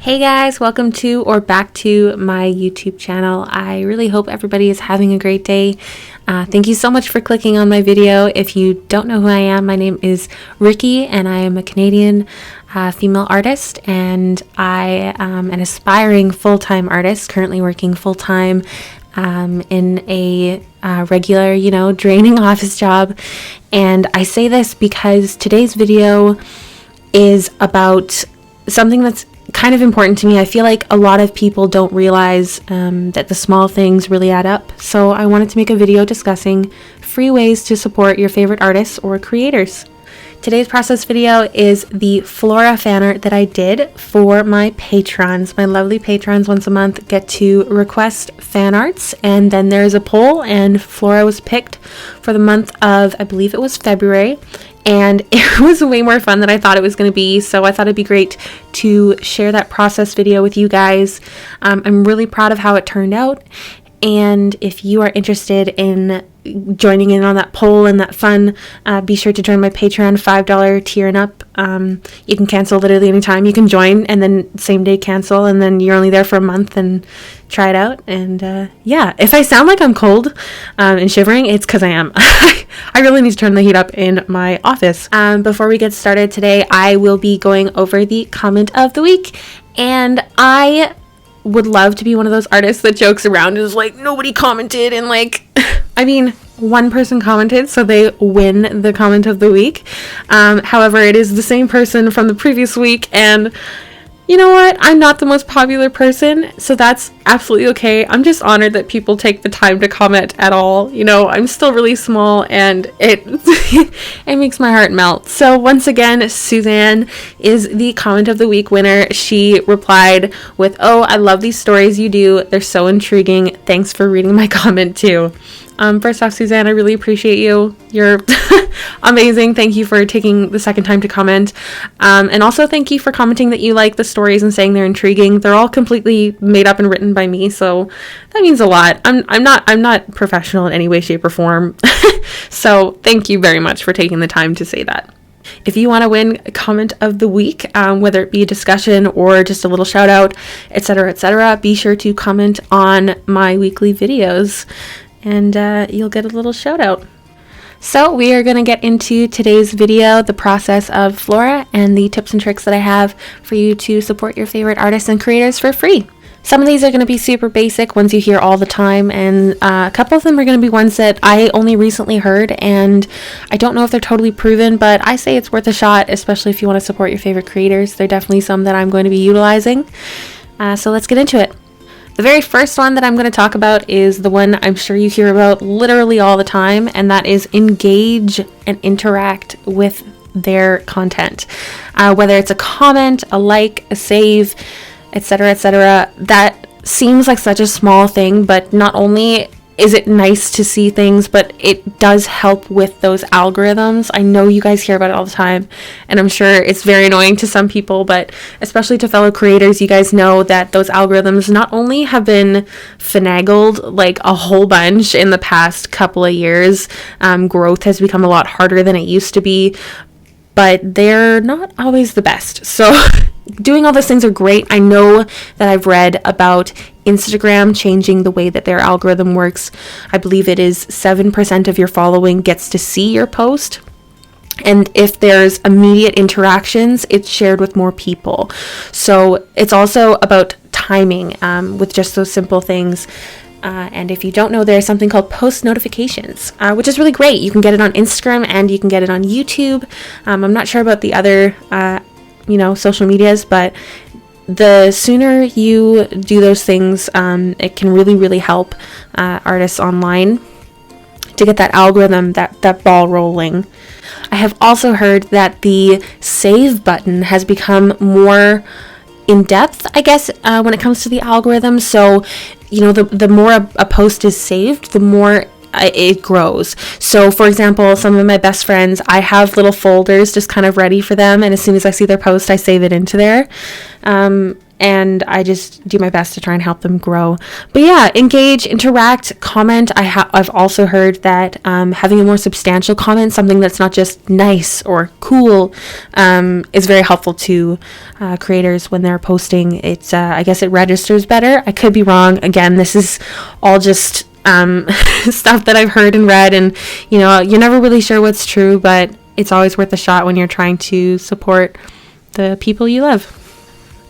Hey guys, welcome to or back to my YouTube channel. I really hope everybody is having a great day. Thank you so much for clicking on my video. If you don't know who I am, my name is Ricky and I am a Canadian female artist, and I am an aspiring full-time artist, currently working full-time in a regular, draining office job. And I say this because today's video is about something that's kind of important to me. I feel like a lot of people don't realize that the small things really add up. So I wanted to make a video discussing free ways to support your favorite artists or creators. Today's process video is the FLORA fan art that I did for my patrons. My lovely patrons once a month get to request fan arts, and then there's a poll, and FLORA was picked for the month of, I believe it was February. And it was way more fun than I thought it was going to be, so I thought it'd be great to share that process video with you guys. I'm really proud of how it turned out, and if you are interested in joining in on that poll and that fun, be sure to join my Patreon $5 tier and up. You can cancel literally anytime. You can join and then same day cancel, and then you're only there for a month and try it out. And yeah, if I sound like I'm cold and shivering, it's because I am. I really need to turn the heat up in my office. Before we get started today, I will be going over the comment of the week, and I would love to be one of those artists that jokes around and is like, nobody commented, and like, I mean, one person commented, so they win the comment of the week. However, it is the same person from the previous week, and you know what? I'm not the most popular person, so that's absolutely okay. I'm just honored that people take the time to comment at all. I'm still really small, and it it makes my heart melt. So once again, Suzanne is the comment of the week winner. She replied with, "Oh, I love these stories you do. They're so intriguing. Thanks for reading my comment too." First off, Suzanne, I really appreciate you. You're amazing. Thank you for taking the second time to comment. And also thank you for commenting that you like the stories and saying they're intriguing. They're all completely made up and written by me, so that means a lot. I'm not professional in any way, shape, or form. So thank you very much for taking the time to say that. If you want to win a comment of the week, whether it be a discussion or just a little shout out, etc., be sure to comment on my weekly videos, and you'll get a little shout out. So we are going to get into today's video, the process of FLORA, and the tips and tricks that I have for you to support your favorite artists and creators for free. Some of these are going to be super basic, ones you hear all the time, and a couple of them are going to be ones that I only recently heard, and I don't know if they're totally proven, but I say it's worth a shot, especially if you want to support your favorite creators. They're definitely some that I'm going to be utilizing. So let's get into it. The very first one that I'm going to talk about is the one I'm sure you hear about literally all the time, and that is engage and interact with their content. Whether it's a comment, a like, a save, etc., that seems like such a small thing, but not only is it nice to see things, but it does help with those algorithms. I know you guys hear about it all the time, and I'm sure it's very annoying to some people, but especially to fellow creators, you guys know that those algorithms not only have been finagled like a whole bunch in the past couple of years, growth has become a lot harder than it used to be, but they're not always the best. So doing all those things are great. I know that I've read about Instagram changing the way that their algorithm works. I believe it is 7% of your following gets to see your post. And if there's immediate interactions, it's shared with more people. So it's also about timing with just those simple things. And if you don't know, there's something called post notifications, which is really great. You can get it on Instagram and you can get it on YouTube. I'm not sure about the other social medias, but the sooner you do those things, it can really, really help artists online to get that algorithm, that ball rolling. I have also heard that the save button has become more in depth, I guess, when it comes to the algorithm. So, the more a post is saved, the more it grows. So for example, some of my best friends, I have little folders just kind of ready for them, and as soon as I see their post, I save it into there. and I just do my best to try and help them grow. But yeah, engage, interact, comment. I've also heard that having a more substantial comment, something that's not just nice or cool, is very helpful to creators when they're posting. It's I guess it registers better. I could be wrong. Again, this is all just stuff that I've heard and read, and you're never really sure what's true, but it's always worth a shot when you're trying to support the people you love.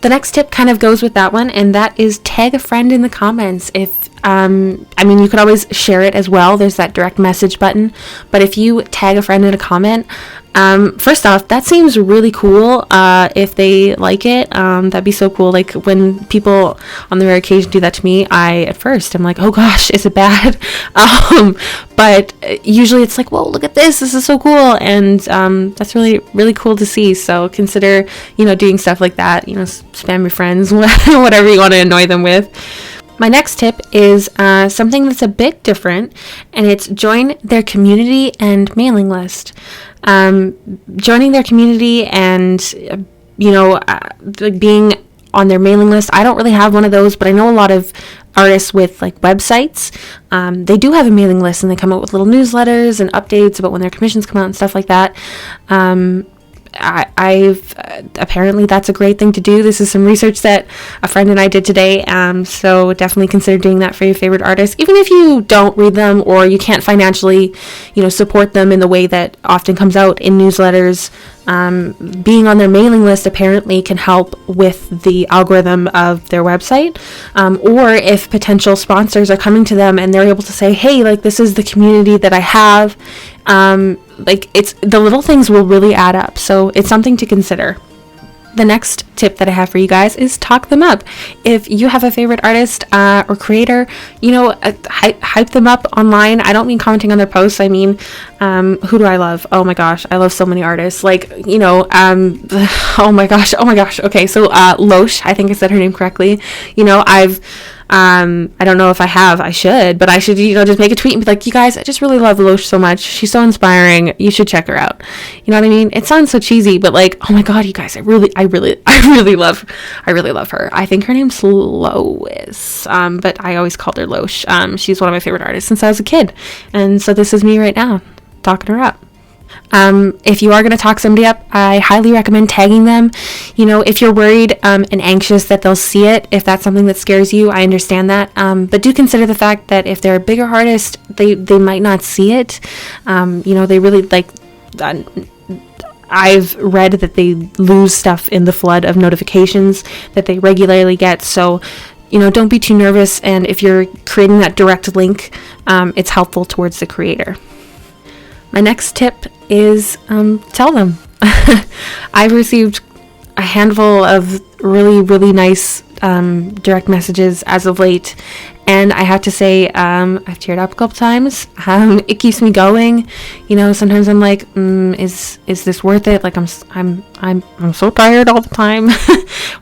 The next tip kind of goes with that one, and that is tag a friend in the comments. If you could always share it as well. There's that direct message button, but if you tag a friend in a comment, first off, that seems really cool. If they like it, that'd be so cool. Like when people on the rare occasion do that to me, at first I'm like, oh gosh, is it bad? But usually it's like, whoa, look at this is so cool, and that's really, really cool to see. So consider doing stuff like that. Spam your friends, whatever you want to annoy them with. My next tip is something that's a bit different, and it's join their community and mailing list. Joining their community and, being on their mailing list. I don't really have one of those, but I know a lot of artists with like websites. They do have a mailing list, and they come out with little newsletters and updates about when their commissions come out and stuff like that. I've apparently that's a great thing to do. This is some research that a friend and I did today, so definitely consider doing that for your favorite artists, even if you don't read them or you can't financially support them in the way that often comes out in newsletters. Being on their mailing list apparently can help with the algorithm of their website, or if potential sponsors are coming to them and they're able to say, hey, like, this is the community that I have. It's the little things will really add up, so it's something to consider. The next tip that I have for you guys is talk them up. If you have a favorite artist or creator, hype them up online. I don't mean commenting on their posts. I mean, who do I love? Oh my gosh, I love so many artists. Oh my gosh. Okay, so Loish, I think I said her name correctly. I don't know if I should, but I should, just make a tweet and be like, you guys, I just really love Loish so much. She's so inspiring. You should check her out. You know what I mean? It sounds so cheesy, but like, oh my God, you guys, I really love her. I think her name's Lois. But I always called her Loish. She's one of my favorite artists since I was a kid. And so this is me right now talking her up. If you are going to talk somebody up, I highly recommend tagging them. If you're worried and anxious that they'll see it, if that's something that scares you, I understand that. But do consider the fact that if they're a bigger artist, they might not see it. They really I've read that they lose stuff in the flood of notifications that they regularly get. So, don't be too nervous. And if you're creating that direct link, it's helpful towards the creator. My next tip is tell them. I've received a handful of really, really nice direct messages as of late, and I have to say I've teared up a couple times. It keeps me going. Sometimes I'm like, is this worth it? Like I'm so tired all the time.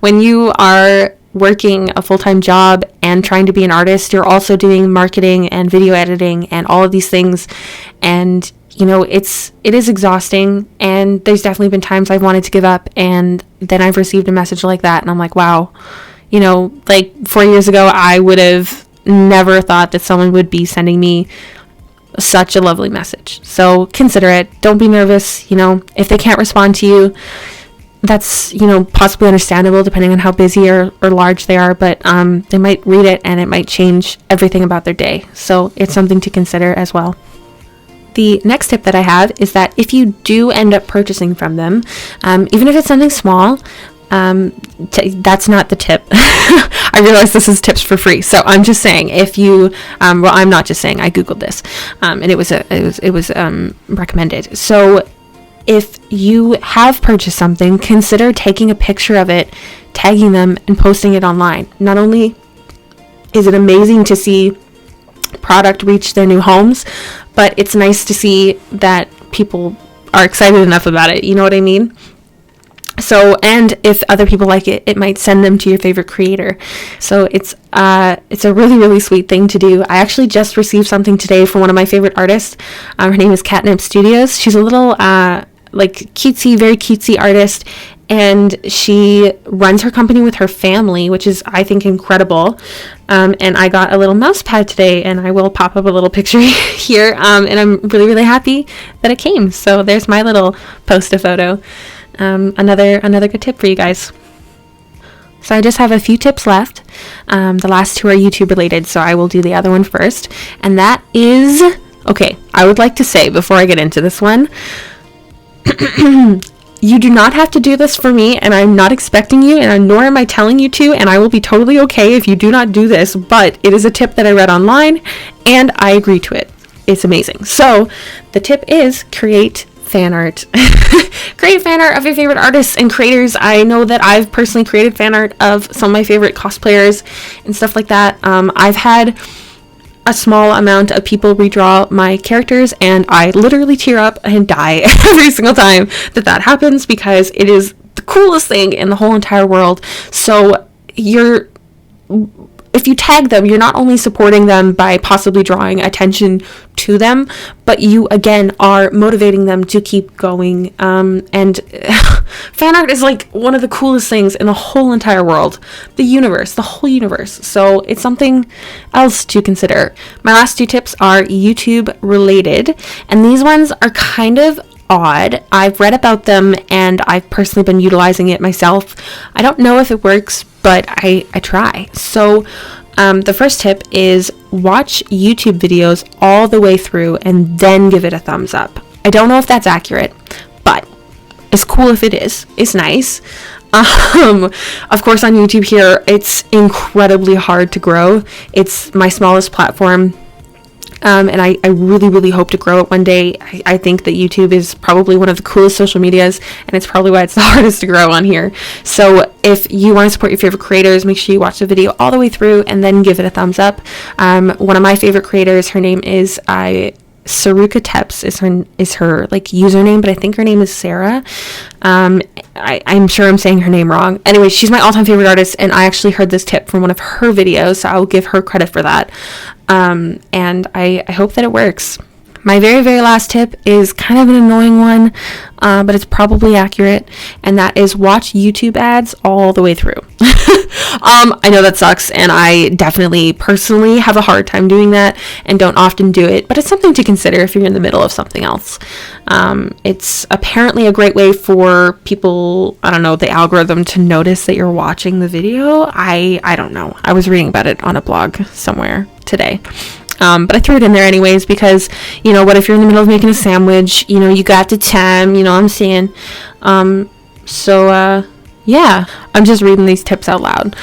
When you are working a full-time job and trying to be an artist, you're also doing marketing and video editing and all of these things, and it is exhausting, and there's definitely been times I've wanted to give up, and then I've received a message like that, and I'm like, wow, 4 years ago, I would have never thought that someone would be sending me such a lovely message. So consider it. Don't be nervous. If they can't respond to you, that's, possibly understandable depending on how busy or large they are, but they might read it and it might change everything about their day. So it's something to consider as well. The next tip that I have is that if you do end up purchasing from them, even if it's something small, that's not the tip. I realize this is tips for free, so I'm just saying if you, I'm not just saying. I googled this, and it was recommended. So if you have purchased something, consider taking a picture of it, tagging them, and posting it online. Not only is it amazing to see product reach their new homes, but it's nice to see that people are excited enough about it. You know what I mean? So, and if other people like it, it might send them to your favorite creator. So it's a really, really sweet thing to do. I actually just received something today from one of my favorite artists. Her name is Katnipp Studios. She's a little cutesy, very cutesy artist. and she runs her company with her family, which is, I think, incredible. And I got a little mouse pad today, and I will pop up a little picture here. And I'm really, really happy that it came. So there's my little post a photo. Another good tip for you guys. So I just have a few tips left. The last two are YouTube related, so I will do the other one first. And that is, okay, I would like to say before I get into this one, you do not have to do this for me, and I'm not expecting you, and nor am I telling you to, and I will be totally okay if you do not do this, but it is a tip that I read online, and I agree to it. It's amazing. So the tip is create fan art. Create fan art of your favorite artists and creators. I know that I've personally created fan art of some of my favorite cosplayers and stuff like that. I've had a small amount of people redraw my characters, and I literally tear up and die every single time that happens, because it is the coolest thing in the whole entire world. So if you tag them, you're not only supporting them by possibly drawing attention to them, but you again are motivating them to keep going. And fan art is like one of the coolest things in the whole entire world, the whole universe. So it's something else to consider. My last two tips are YouTube related, and these ones are kind of odd. I've read about them, and I've personally been utilizing it myself. I don't know if it works, but I try. So the first tip is watch YouTube videos all the way through and then give it a thumbs up. I don't know if that's accurate, but it's cool if it is. It's nice. Of course, on YouTube here, it's incredibly hard to grow. It's my smallest platform. And I really, really hope to grow it one day. I think that YouTube is probably one of the coolest social medias, and it's probably why it's the hardest to grow on here. So if you want to support your favorite creators, make sure you watch the video all the way through and then give it a thumbs up. One of my favorite creators, her name is Sara Tepes is her like username, but I think her name is Sara. I'm sure I'm saying her name wrong. Anyway, she's my all-time favorite artist, and I actually heard this tip from one of her videos, so I will give her credit for that. And I hope that it works. My very, very last tip is kind of an annoying one, but it's probably accurate, and that is watch YouTube ads all the way through. I know that sucks, and I definitely personally have a hard time doing that and don't often do it, but it's something to consider if you're in the middle of something else. It's apparently a great way for people, I don't know, the algorithm to notice that you're watching the video. I don't know. I was reading about it on a blog somewhere today. But I threw it in there anyways because, you know, what if you're in the middle of making a sandwich, you know, you got the time, you know what I'm saying? Yeah, I'm just reading these tips out loud.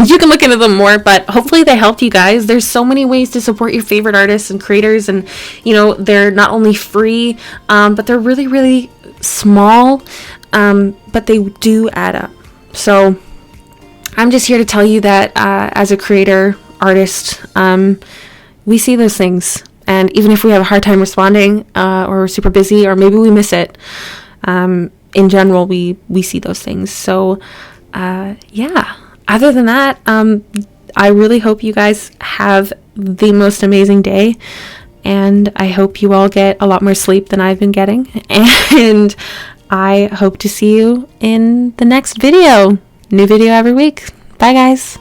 You can look into them more, but hopefully they helped you guys. There's so many ways to support your favorite artists and creators, and, you know, they're not only free, but they're really, really small, but they do add up. So I'm just here to tell you that as a creator, artist, we see those things, and even if we have a hard time responding, or we're super busy, or maybe we miss it, in general, we see those things. So, yeah, other than that, I really hope you guys have the most amazing day, and I hope you all get a lot more sleep than I've been getting, and I hope to see you in the next video. New video every week. Bye, guys.